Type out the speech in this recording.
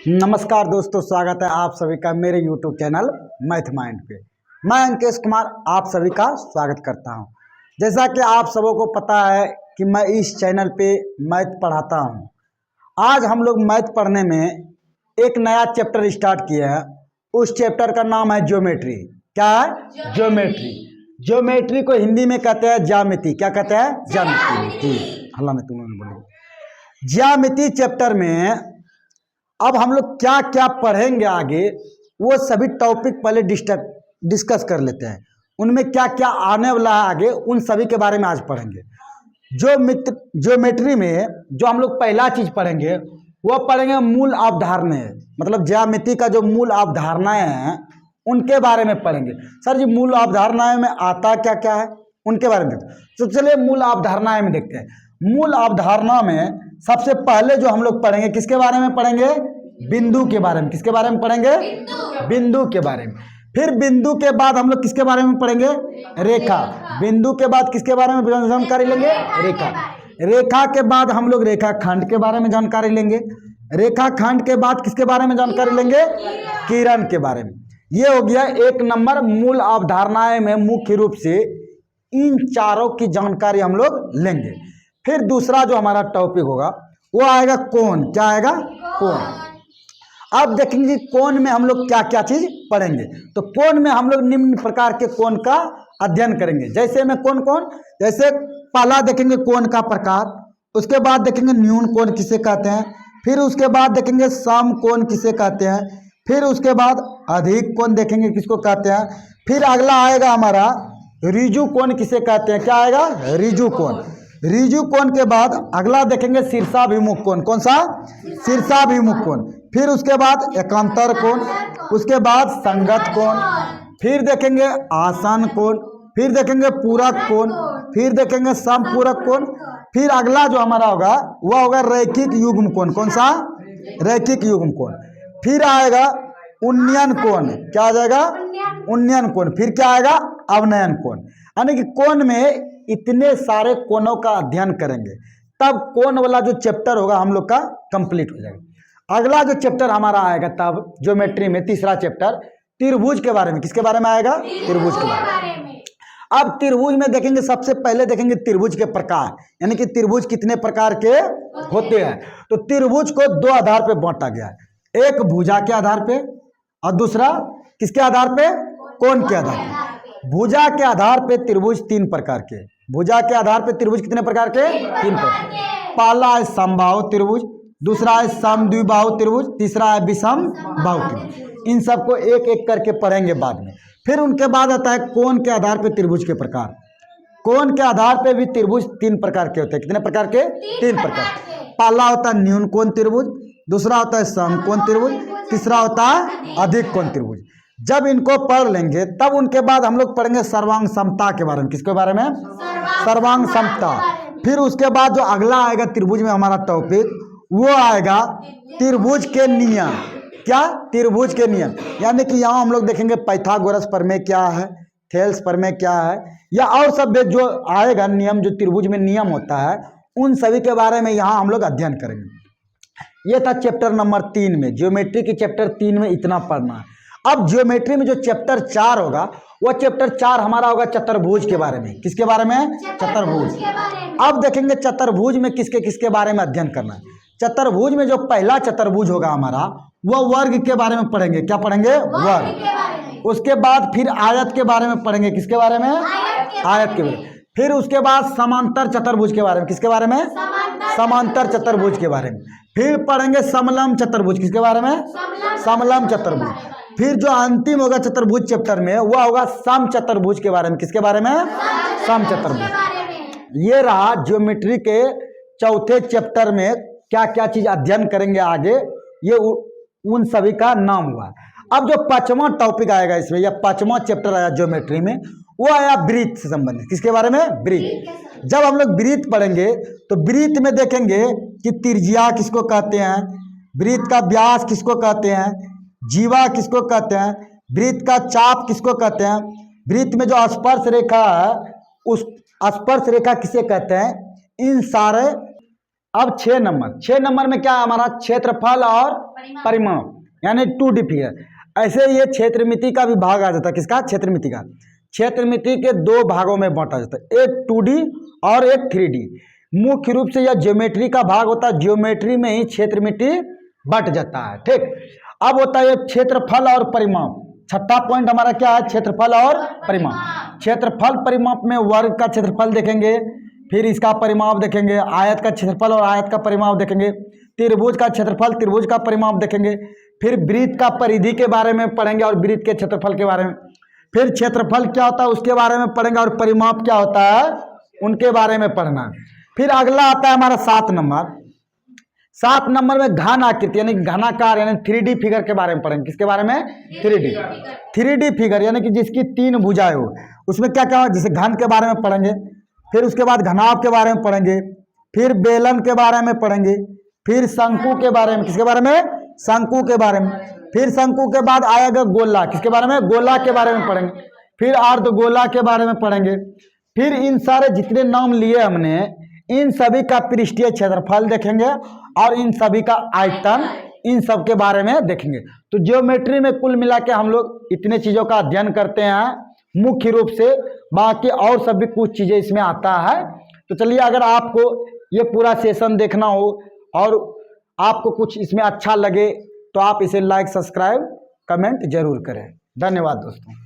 नमस्कार दोस्तों, स्वागत है आप सभी का मेरे YouTube चैनल मैथ माइंड पे। मैं अंकेश कुमार आप सभी का स्वागत करता हूं। जैसा कि आप सबों को पता है कि मैं इस चैनल पे मैथ पढ़ाता हूं। आज हम लोग मैथ पढ़ने में एक नया चैप्टर स्टार्ट किया है। उस चैप्टर का नाम है ज्योमेट्री। क्या है? ज्योमेट्री। ज्योमेट्री को हिंदी में कहते हैं ज्यामिति। क्या कहते हैं? ज्यामिति। हल्ला में तुम बोलेंगे ज्यामिति चैप्टर में अब हम लोग क्या क्या पढ़ेंगे आगे, वो सभी टॉपिक पहले डिस्कस कर लेते हैं। उनमें क्या क्या आने वाला है आगे, उन सभी के बारे में आज पढ़ेंगे। ज्योमेट्री में जो हम लोग पहला चीज पढ़ेंगे वो पढ़ेंगे मूल अवधारणाएं। मतलब ज्यामिति का जो मूल अवधारणाएं हैं उनके बारे में पढ़ेंगे। सर जी, मूल अवधारणाएं में आता क्या क्या है उनके बारे में देखते हैं। तो चलिए मूल अवधारणाएं में देखते हैं। मूल अवधारणा में सबसे पहले जो हम लोग पढ़ेंगे किसके बारे में पढ़ेंगे? बिंदु के बारे में। किसके बारे में पढ़ेंगे? बिंदु के बारे में। फिर बिंदु के बाद हम लोग किसके बारे में पढ़ेंगे? रेखा। बिंदु के बाद किसके बारे में जानकारी लेंगे? रेखा। रेखा के बाद हम लोग रेखा खंड के बारे में जानकारी लेंगे। रेखा खंड के बाद किसके बारे में जानकारी लेंगे? किरण के बारे में। ये हो गया एक नंबर मूल अवधारणाएं में मुख्य रूप से इन चारों की जानकारी हम लोग लेंगे। फिर दूसरा जो हमारा टॉपिक होगा वो आएगा कोण। क्या आएगा? कोण। अब देखेंगे कोण में हम लोग क्या क्या चीज पढ़ेंगे। तो कोण में हम लोग निम्न प्रकार के कोण का अध्ययन करेंगे। जैसे में कौन कौन, जैसे पहला देखेंगे कोण का प्रकार, उसके बाद देखेंगे न्यून कोण किसे कहते हैं, फिर उसके बाद देखेंगे सम कोण किसे कहते हैं, फिर उसके बाद अधिक कोण देखेंगे किसको कहते हैं, फिर अगला आएगा हमारा ऋजु कोण किसे कहते हैं। क्या आएगा? ऋजु कोण। ऋजु कोण के बाद अगला देखेंगे शीर्षाभिमुख कोण। कौन सा? शीर्षाभिमुख कोण। फिर उसके बाद एकांतर कोण, उसके बाद संगत कोण, फिर देखेंगे आसन कोण, फिर देखेंगे पूरक कोण, फिर देखेंगे समपूरक कोण, फिर अगला जो हमारा होगा वह होगा रैखिक युग्म कोण। कौन सा? रैखिक युग्म कोण। फिर आएगा उन्नयन कोण। क्या आ जाएगा? उन्नयन कोण। फिर क्या आएगा? अवनयन कोण। यानी कि कोण में इतने सारे कोणों का अध्ययन करेंगे तब कोण वाला जो चैप्टर होगा हम लोग का कंप्लीट हो जाएगा। अगला जो चैप्टर हमारा आएगा तब ज्योमेट्री में तीसरा चैप्टर त्रिभुज के बारे में। किसके बारे में आएगा? त्रिभुज के बारे में। अब त्रिभुज में देखेंगे, सबसे पहले देखेंगे त्रिभुज के प्रकार, यानी कि त्रिभुज कितने प्रकार के होते हैं। तो त्रिभुज को दो आधार पे बांटा गया है, एक भुजा के आधार पे और दूसरा किसके आधार पे? कोण के आधार पे। भुजा के आधार पे त्रिभुज तीन प्रकार के। भुजा के आधार पे त्रिभुज कितने प्रकार के? तीन प्रकार। पहला है समबाहु त्रिभुज, दूसरा है समद्विबाहु त्रिभुज, तीसरा है विषम बाहु त्रिभुज। इन सबको एक एक करके पढ़ेंगे बाद में। फिर उनके बाद आता है कोण के आधार पे त्रिभुज के प्रकार। कोण के आधार पे भी त्रिभुज तीन प्रकार के होते हैं। कितने प्रकार के? तीन प्रकार। पहला होता है न्यून कोण त्रिभुज, दूसरा होता है सम कोण त्रिभुज, तीसरा होता है अधिक कोण त्रिभुज। जब इनको पढ़ लेंगे तब उनके बाद हम लोग पढ़ेंगे सर्वांग समता के बारे में। किसके बारे में? सर्वांग समता। फिर उसके बाद जो अगला आएगा त्रिभुज में हमारा टॉपिक वो आएगा त्रिभुज के नियम। क्या? त्रिभुज के नियम। यानी कि यहाँ हम लोग देखेंगे पाइथागोरस प्रमेय क्या है, थेल्स प्रमेय क्या है, या और सब जो आएगा नियम, जो त्रिभुज में नियम होता है उन सभी के बारे में यहाँ हम लोग अध्ययन करेंगे। ये था चैप्टर नंबर 3 में। ज्योमेट्री के चैप्टर 3 में इतना पढ़ना है। अब ज्योमेट्री में जो चैप्टर 4 होगा वो चैप्टर 4 हमारा होगा चतुर्भुज के बारे में। किसके बारे में? चतुर्भुज। अब देखेंगे चतुर्भुज में किसके किसके बारे में अध्ययन करना है। चतुर्भुज में जो पहला चतुर्भुज होगा हमारा वो वर्ग के बारे में पढ़ेंगे। क्या पढ़ेंगे? वर्ग। उसके बाद फिर आयत के बारे में पढ़ेंगे। किसके बारे में? आयत के बारे में। फिर उसके बाद समांतर चतुर्भुज के बारे में। किसके बारे में? समांतर चतुर्भुज के बारे में। फिर पढ़ेंगे समलंब चतुर्भुज। किसके बारे में? समलंब चतुर्भुज। फिर जो अंतिम होगा चतुर्भुज चैप्टर में वो होगा सम चतुर्भुज के बारे में। किसके बारे में? सम चतुर्भुज। ये रहा ज्योमेट्री के चौथे चैप्टर में क्या क्या चीज अध्ययन करेंगे आगे, ये उन सभी का नाम हुआ। अब जो पांचवा टॉपिक आएगा इसमें, या पांचवा चैप्टर आया ज्योमेट्री में, वो आया वृत्त से संबंधित। किसके बारे में? वृत्त। जब हम लोग वृत्त पढ़ेंगे तो वृत्त में देखेंगे कि त्रिज्या किसको कहते हैं, वृत्त का व्यास किसको कहते हैं, जीवा किसको कहते हैं, वृत्त का चाप किसको कहते हैं, वृत्त में जो स्पर्श रेखा है उस स्पर्श रेखा किसे कहते हैं। इन सारे अब 6 नंबर में क्या है हमारा, क्षेत्रफल और परिमाप, यानी 2D फिगर। ऐसे ये क्षेत्रमिति का भी भाग आ जाता है, किसका, क्षेत्रमिति का। क्षेत्रमिति के 2 भागों में बांटा जाता है, एक 2D और एक 3D। मुख्य रूप से यह ज्योमेट्री का भाग होता है, ज्योमेट्री में ही क्षेत्रमिति बट जाता है। ठीक, अब होता है क्षेत्रफल और परिमाप। छठा पॉइंट हमारा क्या है, क्षेत्रफल और परिमाप। क्षेत्रफल परिमाप में वर्ग का क्षेत्रफल देखेंगे, फिर इसका परिमाप देखेंगे, आयत का क्षेत्रफल और आयत का परिमाप देखेंगे, त्रिभुज का क्षेत्रफल त्रिभुज का परिमाप देखेंगे, फिर वृत्त का परिधि के बारे में पढ़ेंगे और वृत्त के क्षेत्रफल के बारे में, फिर क्षेत्रफल क्या होता है उसके बारे में पढ़ेंगे और परिमाप क्या होता है उनके बारे में पढ़ना। फिर अगला आता है हमारा 7 नंबर। 7 नंबर में घन आकृति यानी घनाकार यानी 3D फिगर के बारे में पढ़ेंगे। किसके बारे में, 3D फिगर यानी कि जिसकी 3 भुजाएं हो, उसमें क्या क्या हो, जैसे घन के बारे में पढ़ेंगे, फिर उसके बाद घनाभ के बारे में पढ़ेंगे, फिर बेलन के बारे में पढ़ेंगे, फिर शंकु के बारे में, किसके बारे में, शंकु के बारे में, फिर शंकु के बाद आएगा गोला, किसके बारे में, गोला के बारे में पढ़ेंगे, फिर अर्धगोला के बारे में पढ़ेंगे। फिर इन सारे जितने नाम लिए हमने, इन सभी का पृष्ठीय क्षेत्रफल देखेंगे और इन सभी का आयतन, इन सब के बारे में देखेंगे। तो ज्योमेट्री में कुल मिला के हम लोग इतने चीज़ों का अध्ययन करते हैं मुख्य रूप से, बाकी और सब भी कुछ चीज़ें इसमें आता है। तो चलिए, अगर आपको ये पूरा सेशन देखना हो और आपको कुछ इसमें अच्छा लगे तो आप इसे लाइक, सब्सक्राइब, कमेंट जरूर करें। धन्यवाद दोस्तों।